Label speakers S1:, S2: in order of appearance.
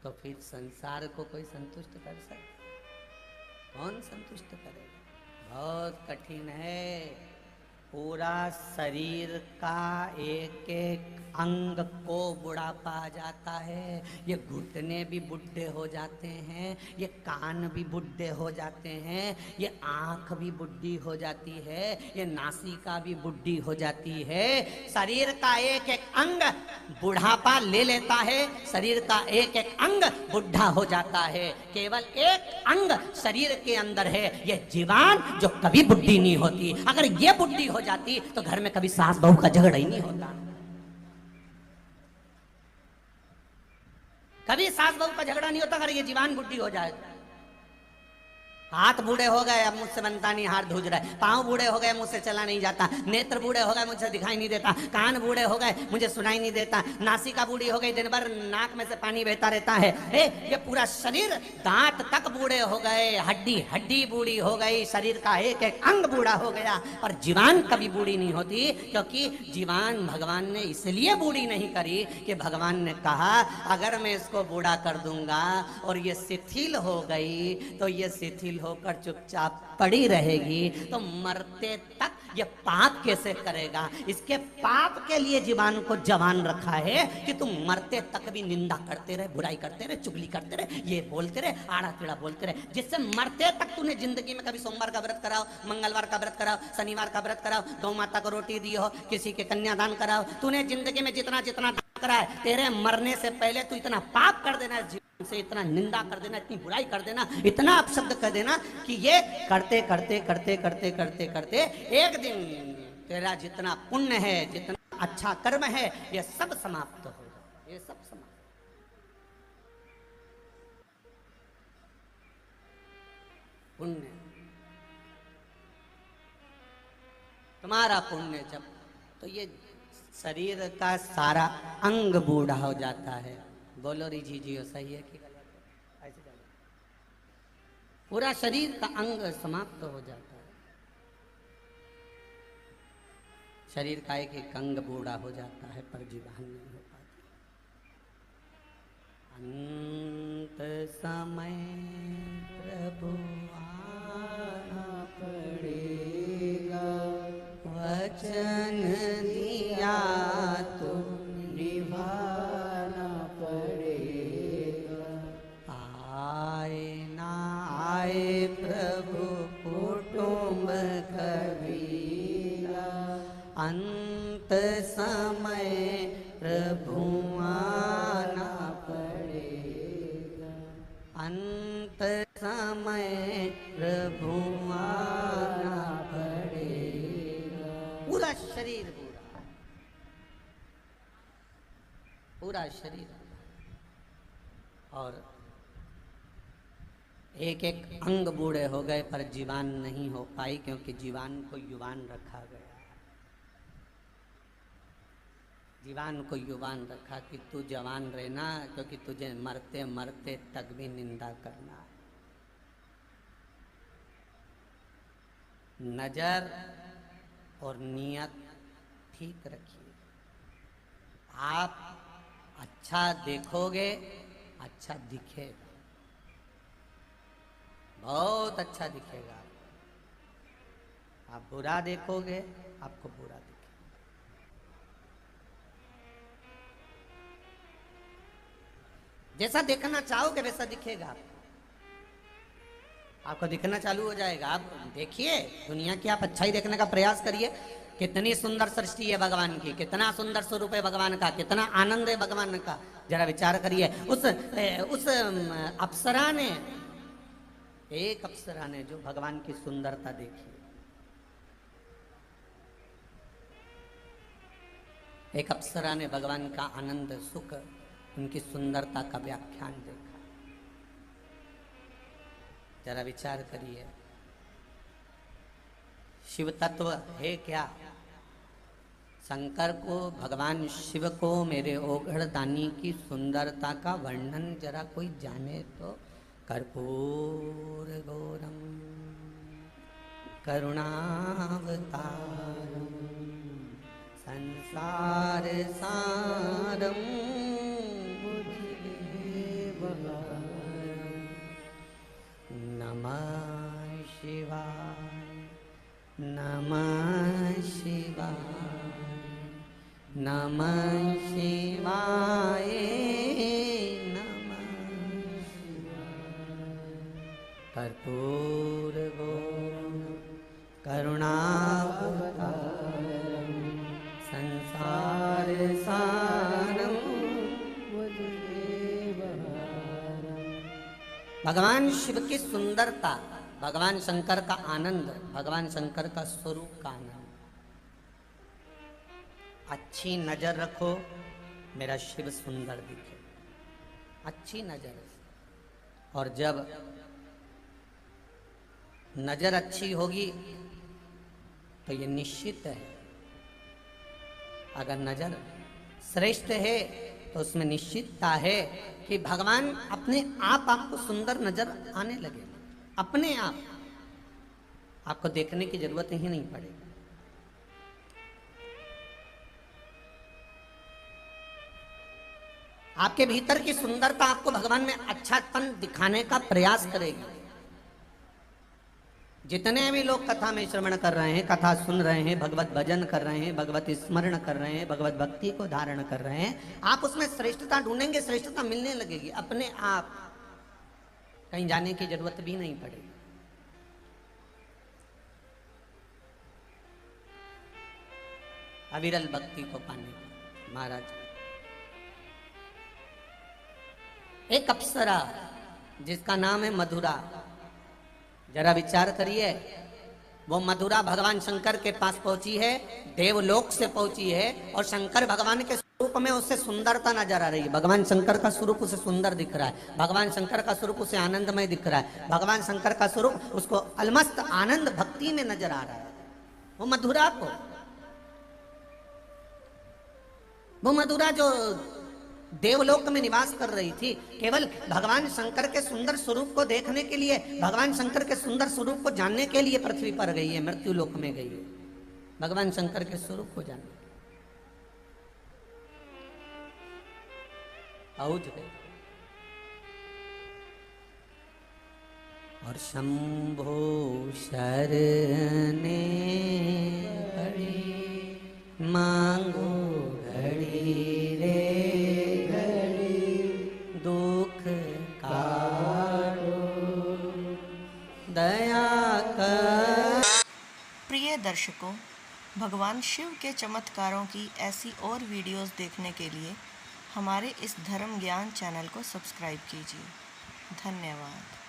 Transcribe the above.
S1: तो फिर संसार को कोई संतुष्ट कर सकता? कौन संतुष्ट करेगा? बहुत कठिन है। पूरा शरीर का एक एक अंग को बुढ़ापा आ जाता है। ये घुटने भी बुढ़े हो जाते हैं, ये कान भी बुढ़े हो जाते हैं, ये आँख भी बुढ़ी हो जाती है, ये नासिका भी बुढ़ी हो जाती है। शरीर का एक एक अंग बुढ़ापा ले लेता है, शरीर का एक एक अंग बुढ़ा हो जाता है। केवल एक अंग शरीर के अंदर है, ये जीवान, जो कभी बुढ़ी नहीं होती। अगर ये बुढ़ी हो जाती तो घर में कभी सास बहू का झगड़ा ही नहीं होता। कभी सास बहू का झगड़ा नहीं होता अगर ये जीवान बुढ़ी हो जाए। हाथ बूढ़े हो गए, अब मुझसे बनता नहीं, हाथ धूज रहा है। पांव बूढ़े हो गए, मुझसे चला नहीं जाता। नेत्र बूढ़े हो गए, मुझसे दिखाई नहीं देता। कान बूढ़े हो गए, मुझे सुनाई नहीं देता। नासिका बूढ़ी हो गई, दिन भर नाक में से पानी बहता रहता है। ये पूरा शरीर, दांत तक बूढ़े हो गए, हड्डी हड्डी बूढ़ी हो गई, शरीर का एक एक अंग बूढ़ा हो गया। और जीवान कभी बूढ़ी नहीं होती, क्योंकि जीवान भगवान ने इसलिए बूढ़ी नहीं करी कि भगवान ने कहा अगर मैं इसको बूढ़ा कर दूंगा और ये शिथिल हो गई तो ये शिथिल होकर चुपचाप पड़ी रहेगी, तो मरते तक ये पाप कैसे करेगा? इसके पाप के लिए जीवान को जवान रखा है कि तुम मरते तक भी निंदा करते रहे, बुराई करते रहे, चुगली करते रहे, ये बोलते रहे, आड़ा टेढ़ा बोलते रहे, जिससे मरते तक तूने जिंदगी में कभी सोमवार का व्रत कराओ, मंगलवार का व्रत कराओ, शनिवार का व्रत कराओ, गौ माता को रोटी दी हो, किसी के कन्यादान कराओ, तूने जिंदगी में जितना जितना करा है, तेरे मरने से पहले तू इतना पाप कर देना, से इतना निंदा कर देना, इतनी बुराई कर देना, इतना अपशब्द कर देना कि ये करते करते करते करते करते करते एक दिन तेरा जितना पुण्य है, जितना अच्छा कर्म है, ये सब समाप्त हो जाए। ये सब समाप्त। पुण्य, तुम्हारा पुण्य जब, तो ये शरीर का सारा अंग बूढ़ा हो जाता है। बोलो रिजी जी, सही है कि गलत है? ऐसे पूरा शरीर का अंग समाप्त हो जाता है। शरीर का एक एक अंग बूढ़ा हो जाता है, पर जीवन नहीं हो पाती। अंत समय प्रभु आना पड़ेगा, वचन दिया तो निभाना पड़ेगा। आए ना आए प्रभु कुटुंब कबीरा, अंत समय प्रभु आना पड़ेगा, अंत समय प्रभु आना पड़ेगा। पूरा शरीर बूढ़ा, पूरा शरीर, और एक एक अंग बूढ़े हो गए, पर जीवान नहीं हो पाई, क्योंकि जीवान को युवान रखा गया। जीवान को युवान रखा कि तू जवान रहना, क्योंकि तुझे मरते मरते तक भी निंदा करना है। नजर और नियत ठीक रखिए। आप अच्छा देखोगे, अच्छा दिखेगा, बहुत अच्छा दिखेगा। आप बुरा देखोगे, आपको बुरा दिखेगा। जैसा देखना चाहोगे वैसा दिखेगा। आपको दिखना चालू हो जाएगा। आप देखिए दुनिया की, आप अच्छाई देखने का प्रयास करिए। कितनी सुंदर सृष्टि है भगवान की, कितना सुंदर स्वरूप है भगवान का, कितना आनंद है भगवान का। जरा विचार करिए। उस अप्सरा ने, एक अप्सरा ने जो भगवान की सुंदरता देखी, एक अप्सरा ने भगवान का आनंद, सुख, उनकी सुंदरता का व्याख्यान देखा। जरा विचार करिए। शिव तत्व है क्या? शंकर को, भगवान शिव को, मेरे ओघड़ दानी की सुंदरता का वर्णन जरा कोई जाने तो। कर्पूर गौरम करुणावतारम संसार सारम बुद्धिदेव कर्पूरगौरं करुणावतारं संसारसारं भगवान शिव की सुंदरता, भगवान शंकर का आनंद, भगवान शंकर का स्वरूप का आनंद। अच्छी नजर रखो, मेरा शिव सुंदर दिखे, अच्छी नजर। और जब नजर अच्छी होगी तो ये निश्चित है, अगर नजर श्रेष्ठ है तो उसमें निश्चितता है कि भगवान अपने आप आपको सुंदर नजर आने लगे, अपने आप आपको देखने की जरूरत ही नहीं पड़ेगी। आपके भीतर की सुंदरता आपको भगवान में अच्छापन दिखाने का प्रयास करेगी। जितने भी लोग कथा में श्रवण कर रहे हैं, कथा सुन रहे हैं, भगवत भजन कर रहे हैं, भगवत स्मरण कर रहे हैं, भगवत भक्ति को धारण कर रहे हैं, आप उसमें श्रेष्ठता ढूंढेंगे, श्रेष्ठता मिलने लगेगी अपने आप, कहीं जाने की जरूरत भी नहीं पड़ेगी। अविरल भक्ति को पाने महाराज, एक अप्सरा जिसका नाम है मधुरा, जरा विचार करिए, वो मधुरा भगवान शंकर के पास पहुंची है, देवलोक से पहुंची है, और शंकर भगवान के स्वरूप में उससे सुंदरता नजर आ रही है। भगवान शंकर का स्वरूप उसे सुंदर दिख रहा है, भगवान शंकर का स्वरूप उसे आनंदमय दिख रहा है, भगवान शंकर का स्वरूप उसको अलमस्त आनंद भक्ति में नजर आ रहा है। वो मधुरा जो देवलोक में निवास कर रही थी, केवल भगवान शंकर के सुंदर स्वरूप को देखने के लिए, भगवान शंकर के सुंदर स्वरूप को जानने के लिए पृथ्वी पर गई है, मृत्यु लोक में गई है, भगवान शंकर के स्वरूप को जानने पहुंच गई। और शंभो शरणे घड़ी मांगो घड़ी रे दया कर।
S2: प्रिय दर्शकों, भगवान शिव के चमत्कारों की ऐसी और वीडियोस देखने के लिए हमारे इस धर्म ज्ञान चैनल को सब्सक्राइब कीजिए। धन्यवाद।